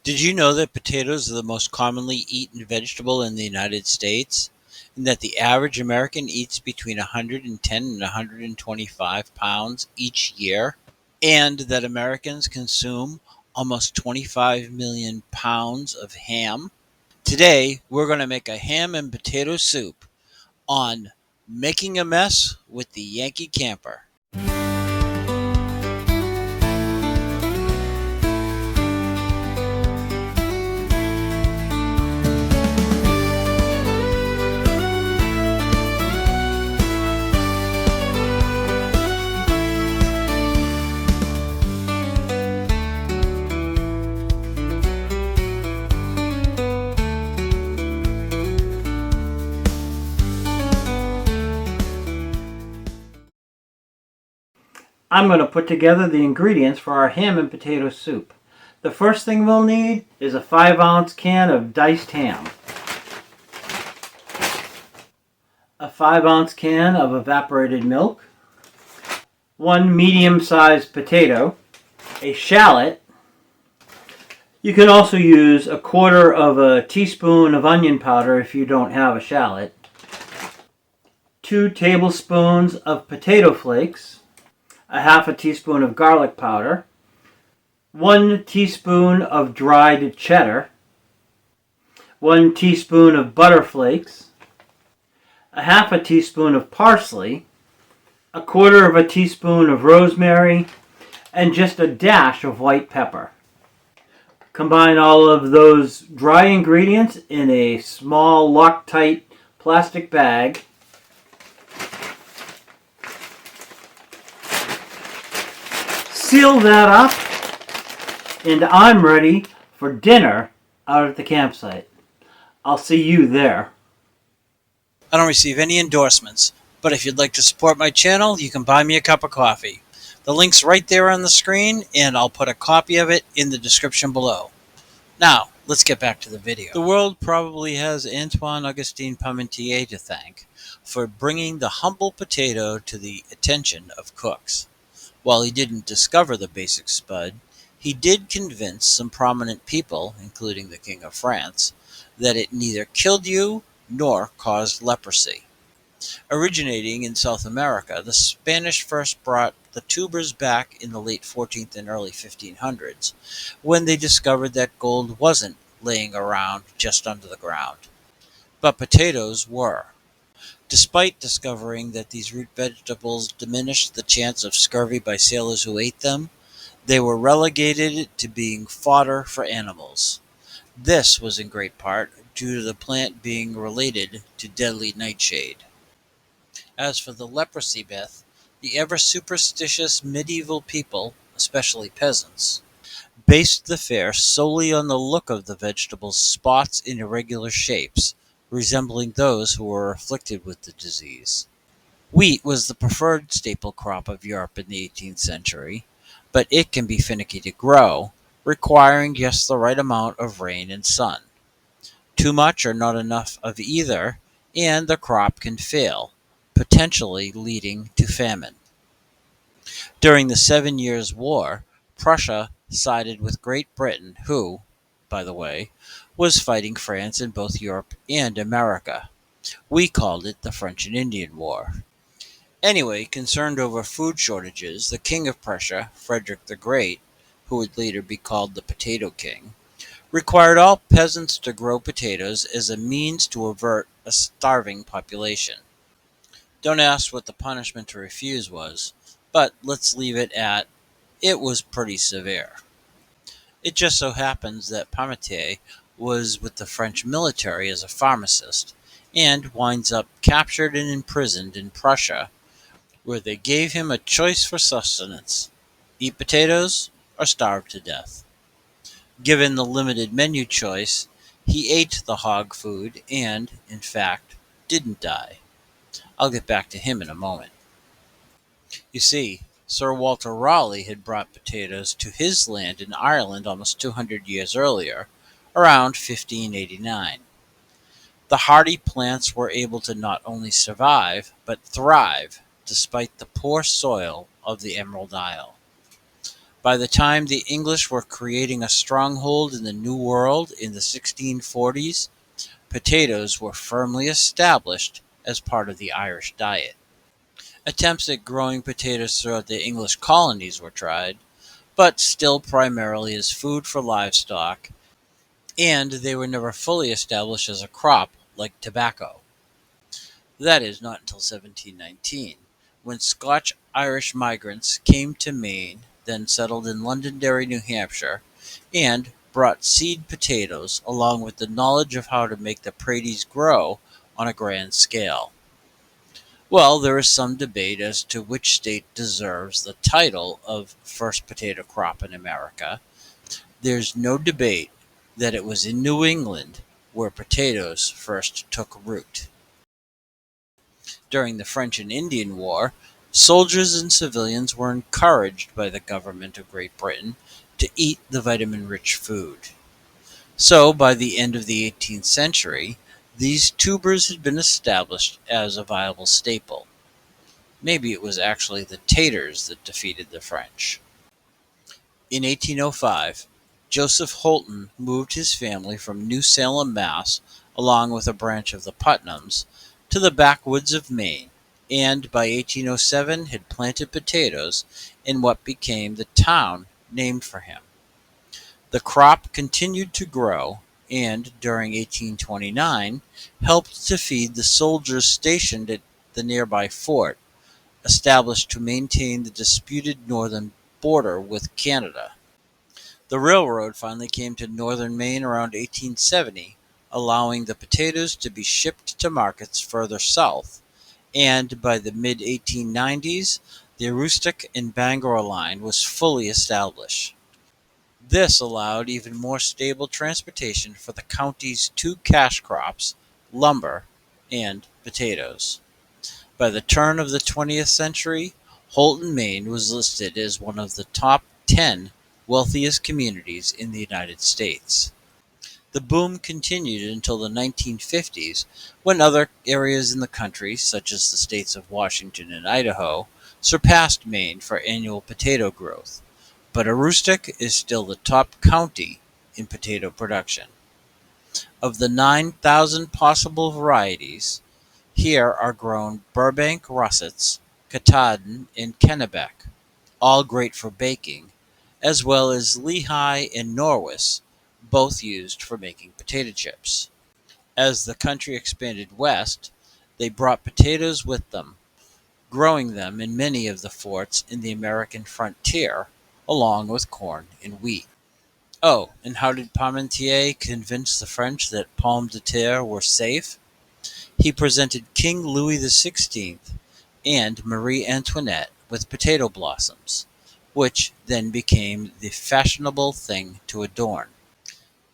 Did you know that potatoes are the most commonly eaten vegetable in the United States? And that the average American eats between 110 and 125 pounds each year? And that Americans consume almost 25 million pounds of ham? Today, we're going to make a ham and potato soup on Making a Mess with the Yankee Camper. I'm going to put together the ingredients for our ham and potato soup. The first thing we'll need is a 5-ounce can of diced ham, a 5-ounce can of evaporated milk, 1 medium-sized potato, a shallot. You can also use a 1/4 of a teaspoon of onion powder if you don't have a shallot, 2 tablespoons of potato flakes, a 1/2 teaspoon of garlic powder, 1 teaspoon of dried cheddar, 1 teaspoon of butter flakes, a 1/2 teaspoon of parsley, a 1/4 of a teaspoon of rosemary, and just a dash of white pepper. Combine all of those dry ingredients in a small Loctite plastic bag. Seal that up, and I'm ready for dinner out at the campsite. I'll see you there. I don't receive any endorsements, but if you'd like to support my channel, you can buy me a cup of coffee. The link's right there on the screen, and I'll put a copy of it in the description below. Now, let's get back to the video. The world probably has Antoine Augustin Parmentier to thank for bringing the humble potato to the attention of cooks. While he didn't discover the basic spud, he did convince some prominent people, including the King of France, that it neither killed you nor caused leprosy. Originating in South America, the Spanish first brought the tubers back in the late 14th and early 1500s, when they discovered that gold wasn't laying around just under the ground. But potatoes were. Despite discovering that these root vegetables diminished the chance of scurvy by sailors who ate them, they were relegated to being fodder for animals. This was in great part due to the plant being related to deadly nightshade. As for the leprosy myth, the ever-superstitious medieval people, especially peasants, based the fear solely on the look of the vegetable's spots in irregular shapes, resembling those who were afflicted with the disease. Wheat was the preferred staple crop of Europe in the 18th century, but it can be finicky to grow, requiring just the right amount of rain and sun. Too much or not enough of either, and the crop can fail, potentially leading to famine. During the 7 Years' War, Prussia sided with Great Britain, who, by the way, was fighting France in both Europe and America. We called it the French and Indian War. Anyway, concerned over food shortages, the King of Prussia, Frederick the Great, who would later be called the Potato King, required all peasants to grow potatoes as a means to avert a starving population. Don't ask what the punishment to refuse was, but let's leave it at, it was pretty severe. It just so happens that Parmentier was with the French military as a pharmacist, and winds up captured and imprisoned in Prussia, where they gave him a choice for sustenance: eat potatoes or starve to death. Given the limited menu choice, he ate the hog food and, in fact, didn't die. I'll get back to him in a moment. You see, Sir Walter Raleigh had brought potatoes to his land in Ireland almost 200 years earlier, around 1589. The hardy plants were able to not only survive, but thrive, despite the poor soil of the Emerald Isle. By the time the English were creating a stronghold in the New World in the 1640s, potatoes were firmly established as part of the Irish diet. Attempts at growing potatoes throughout the English colonies were tried, but still primarily as food for livestock, and they were never fully established as a crop like tobacco. That is, not until 1719, when Scotch-Irish migrants came to Maine, then settled in Londonderry, New Hampshire, and brought seed potatoes along with the knowledge of how to make the praties grow on a grand scale. Well, there is some debate as to which state deserves the title of first potato crop in America. There's no debate that it was in New England where potatoes first took root. During the French and Indian War, soldiers and civilians were encouraged by the government of Great Britain to eat the vitamin-rich food. So, by the end of the 18th century, these tubers had been established as a viable staple. Maybe it was actually the taters that defeated the French. In 1805, Joseph Holton moved his family from New Salem, Mass., along with a branch of the Putnams, to the backwoods of Maine, and by 1807 had planted potatoes in what became the town named for him. The crop continued to grow, and during 1829 helped to feed the soldiers stationed at the nearby fort, established to maintain the disputed northern border with Canada. The railroad finally came to northern Maine around 1870, allowing the potatoes to be shipped to markets further south, and by the mid-1890s, the Aroostook and Bangor line was fully established. This allowed even more stable transportation for the county's two cash crops, lumber and potatoes. By the turn of the 20th century, Holton, Maine was listed as one of the top 10 wealthiest communities in the United States. The boom continued until the 1950s, when other areas in the country, such as the states of Washington and Idaho, surpassed Maine for annual potato growth. But Aroostook is still the top county in potato production. Of the 9,000 possible varieties, here are grown Burbank russets, Katahdin, and Kennebec, all great for baking, as well as Lehigh and Norwis, both used for making potato chips. As the country expanded west, they brought potatoes with them, growing them in many of the forts in the American frontier, along with corn and wheat. Oh, and how did Parmentier convince the French that pommes de terre were safe? He presented King Louis XVI and Marie Antoinette with potato blossoms, which then became the fashionable thing to adorn.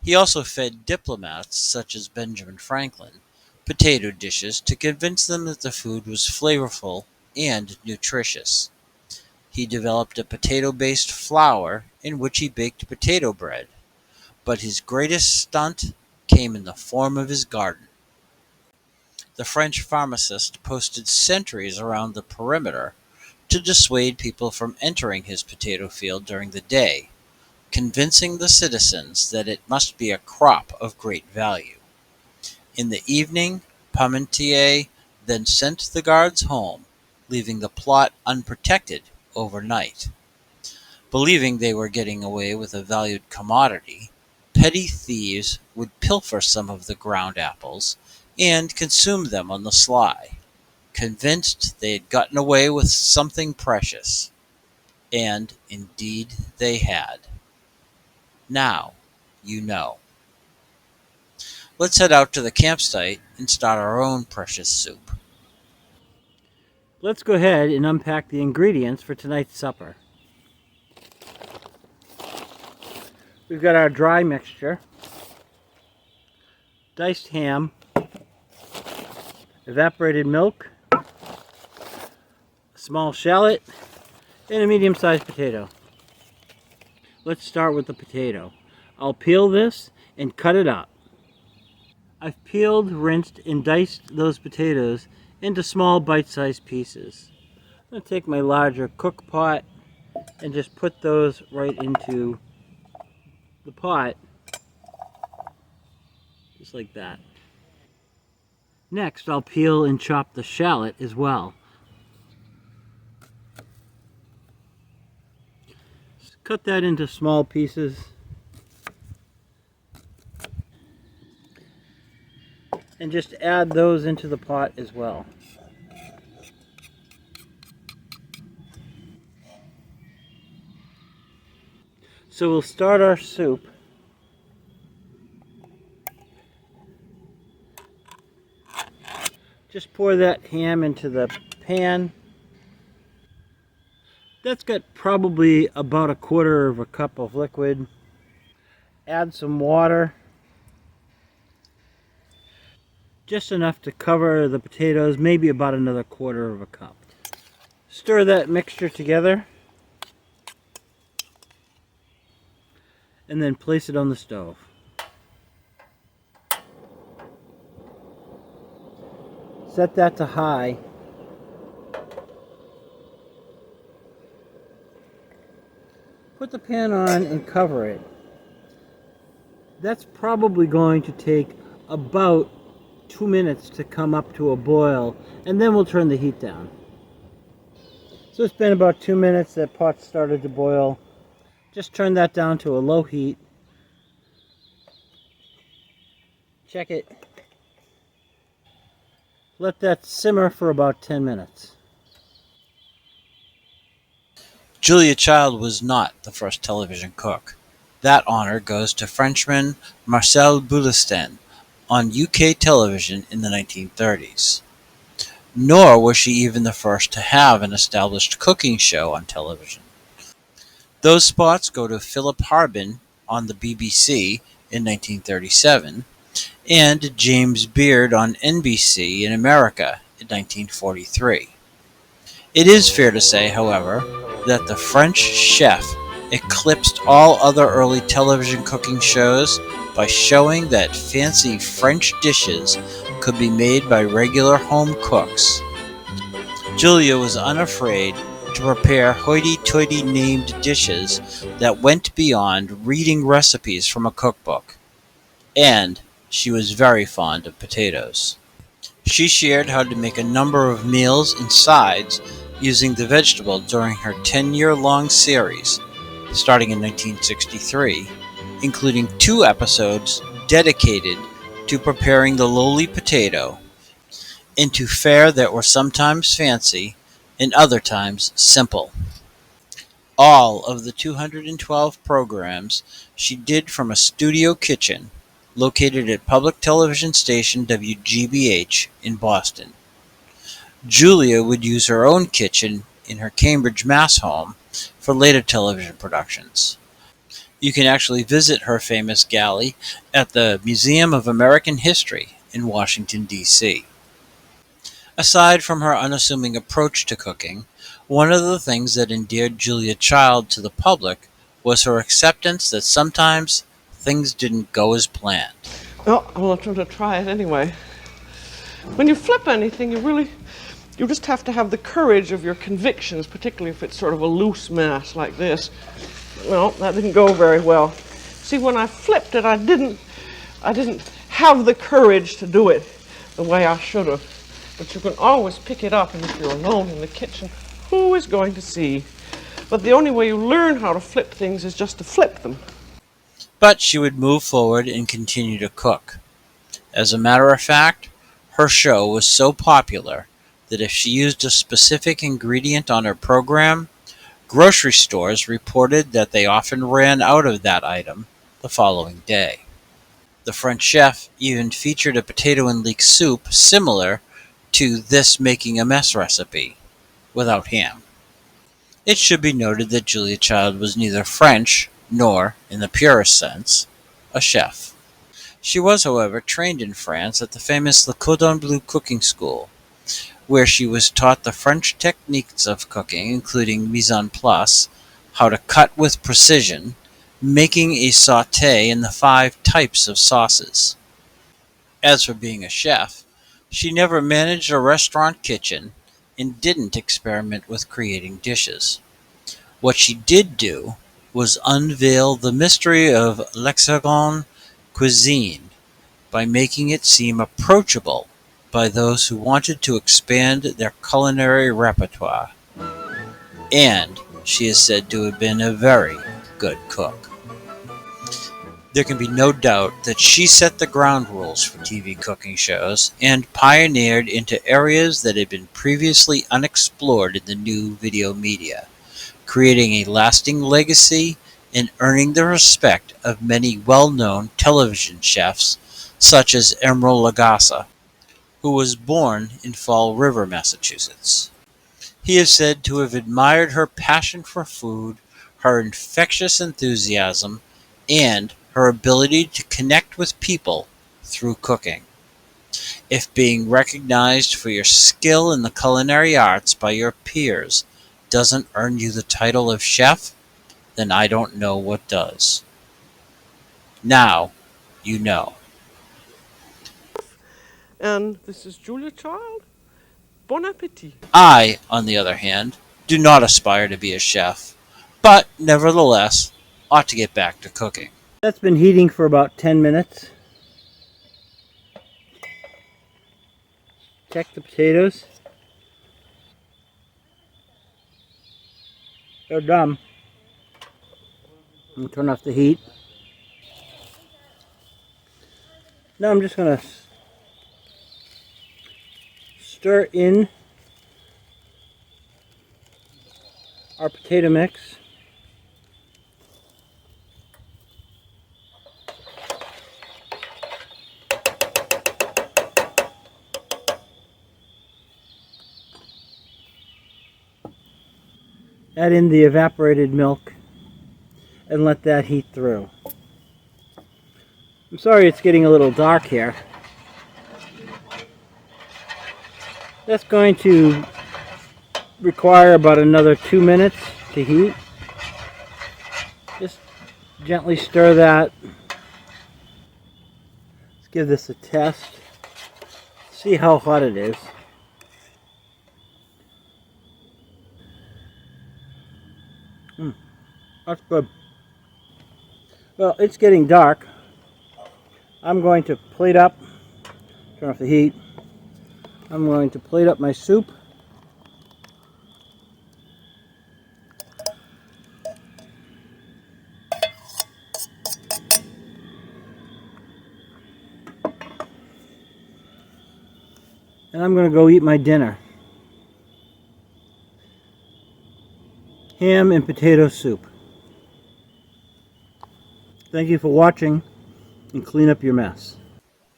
He also fed diplomats, such as Benjamin Franklin, potato dishes to convince them that the food was flavorful and nutritious. He developed a potato-based flour in which he baked potato bread, but his greatest stunt came in the form of his garden. The French pharmacist posted sentries around the perimeter to dissuade people from entering his potato field during the day, convincing the citizens that it must be a crop of great value. In the evening, Parmentier then sent the guards home, leaving the plot unprotected overnight. Believing they were getting away with a valued commodity, petty thieves would pilfer some of the ground apples and consume them on the sly, convinced they had gotten away with something precious. And indeed they had. Now you know. Let's head out to the campsite and start our own precious soup. Let's go ahead and unpack the ingredients for tonight's supper. We've got our dry mixture, diced ham, evaporated milk, a small shallot, and a medium-sized potato. Let's start with the potato. I'll peel this and cut it up. I've peeled, rinsed, and diced those potatoes into small bite-sized pieces. I'm going to take my larger cook pot and just put those right into the pot, just like that. Next, I'll peel and chop the shallot as well. Just cut that into small pieces. And just add those into the pot as well. So we'll start our soup. Just pour that ham into the pan. That's got probably about 1/4 cup of liquid. Add some water. Just enough to cover the potatoes, maybe about another 1/4 cup. Stir that mixture together. And then place it on the stove. Set that to high. Put the pan on and cover it. That's probably going to take about 2 minutes to come up to a boil, and then we'll turn the heat down. So it's been about 2 minutes, that pot started to boil. Just turn that down to a low heat. Check it. Let that simmer for about 10 minutes. Julia Child was not the first television cook. That honor goes to Frenchman Marcel Boulestin on UK television in the 1930s. Nor was she even the first to have an established cooking show on television. Those spots go to Philip Harbin on the BBC in 1937 and James Beard on NBC in America in 1943. It is fair to say, however, that the French chef eclipsed all other early television cooking shows by showing that fancy French dishes could be made by regular home cooks. Julia was unafraid to prepare hoity-toity named dishes that went beyond reading recipes from a cookbook. And she was very fond of potatoes. She shared how to make a number of meals and sides using the vegetable during her 10-year-long series, starting in 1963, including 2 episodes dedicated to preparing the lowly potato into fare that were sometimes fancy and other times simple. All of the 212 programs she did from a studio kitchen located at public television station WGBH in Boston. Julia would use her own kitchen in her Cambridge, Mass. Home for later television productions. You can actually visit her famous galley at the Museum of American History in Washington, D.C. Aside from her unassuming approach to cooking, one of the things that endeared Julia Child to the public was her acceptance that sometimes things didn't go as planned. Oh, well, I'm going to try it anyway. When you flip anything, you just have to have the courage of your convictions, particularly if it's sort of a loose mass like this. Well, that didn't go very well. See, when I flipped it, I didn't have the courage to do it the way I should have. But you can always pick it up, and if you're alone in the kitchen, who is going to see? But the only way you learn how to flip things is just to flip them. But she would move forward and continue to cook. As a matter of fact, her show was so popular that if she used a specific ingredient on her program, grocery stores reported that they often ran out of that item the following day. The French chef even featured a potato and leek soup similar to this making a mess recipe, without ham. It should be noted that Julia Child was neither French nor, in the purest sense, a chef. She was, however, trained in France at the famous Le Cordon Bleu cooking school, where she was taught the French techniques of cooking, including mise en place, how to cut with precision, making a sauté, and the 5 types of sauces. As for being a chef, she never managed a restaurant kitchen and didn't experiment with creating dishes. What she did do was unveil the mystery of Lexicon cuisine by making it seem approachable by those who wanted to expand their culinary repertoire. And she is said to have been a very good cook. There can be no doubt that she set the ground rules for TV cooking shows and pioneered into areas that had been previously unexplored in the new video media, creating a lasting legacy and earning the respect of many well-known television chefs such as Emeril Lagasse, who was born in Fall River, Massachusetts. He is said to have admired her passion for food, her infectious enthusiasm, and her ability to connect with people through cooking. If being recognized for your skill in the culinary arts by your peers doesn't earn you the title of chef, then I don't know what does. Now, you know. And this is Julia Child. Bon appetit. I, on the other hand, do not aspire to be a chef, but nevertheless ought to get back to cooking. That's been heating for about 10 minutes. Check the potatoes. They're done. I'm gonna turn off the heat. Now I'm just going to stir in our potato mix. Add in the evaporated milk and let that heat through. I'm sorry it's getting a little dark here. That's going to require about another 2 minutes to heat. Just gently stir that. Let's give this a test. See how hot it is. That's good. Well, it's getting dark. I'm going to plate up, turn off the heat. I'm going to plate up my soup. And I'm going to go eat my dinner. Ham and potato soup. Thank you for watching, and clean up your mess.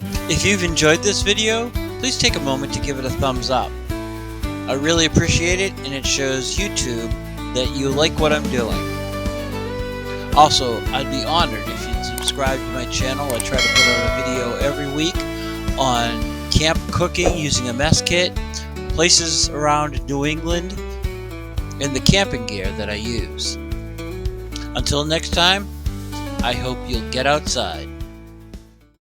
If you've enjoyed this video, please take a moment to give it a thumbs up. I really appreciate it, and it shows YouTube that you like what I'm doing. Also, I'd be honored if you'd subscribe to my channel. I try to put out a video every week on camp cooking using a mess kit, places around New England, and the camping gear that I use. Until next time, I hope you'll get outside.